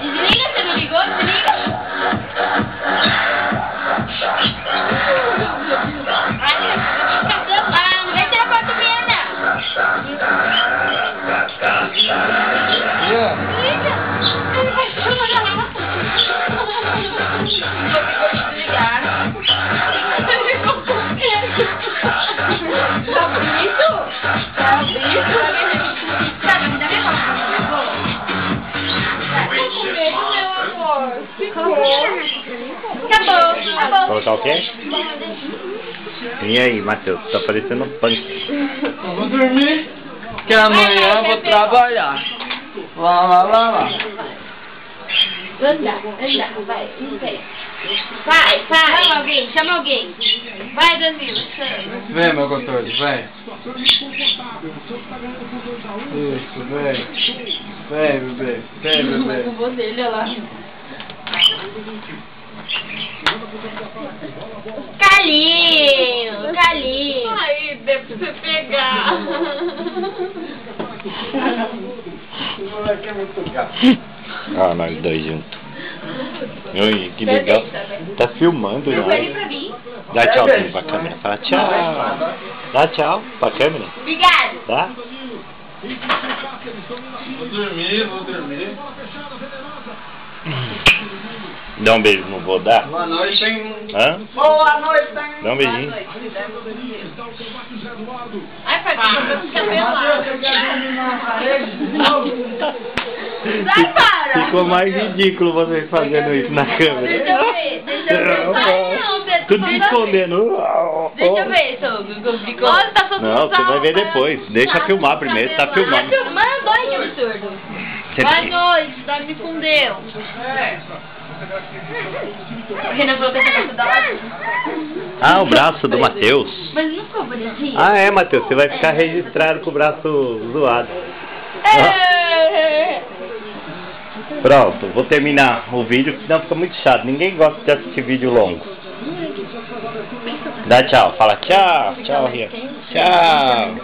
Desliga, você não ligou? Desliga. Não vai ter a porta minha. Acabou. Colocar o quê? E aí, Matheus? Tá parecendo um punk. Eu vou dormir, que amanhã eu vou trabalhar. Lá. Anda, vai, não sei. Vai. Chama alguém. Vai, Danilo. Vem, meu gostoso, vem. Isso, vem. Vem, bebê. Eu vou dele, olha lá. Calinho. Aí, deve você pegar. Esse moleque é muito gato. Ah, nós dois juntos. Oi, que legal. Tá filmando já. Dá tchau pra câmera. Fala tchau. Dá tchau pra câmera. Obrigado. Dá? Vou dormir. Dá um beijo, não vou dar? Boa noite, hein? Hã? Boa noite, hein? Dá um beijinho. Ai, pai, eu quero ver lá. Sai, para! Ficou mais ridículo vocês fazendo isso na câmera. Deixa eu ver. Ai, não, você Tudo se escondendo. Deixa eu ver, Sogo. Ficou. Olha, tá soltando Não, você vai ver depois. Deixa filmar primeiro, tá filmando. Tá filmando? Olha que absurdo. Boa noite, tá me fundeu. O Renan falou que essa da lá. Ah, o braço do Matheus. Mas não ficou bonitinho? Ah, é, Matheus. Você vai ficar registrado com o braço zoado. Pronto, vou terminar o vídeo, senão fica muito chato. Ninguém gosta de assistir vídeo longo. Dá tchau. Fala tchau. Tchau, Ria. Tchau.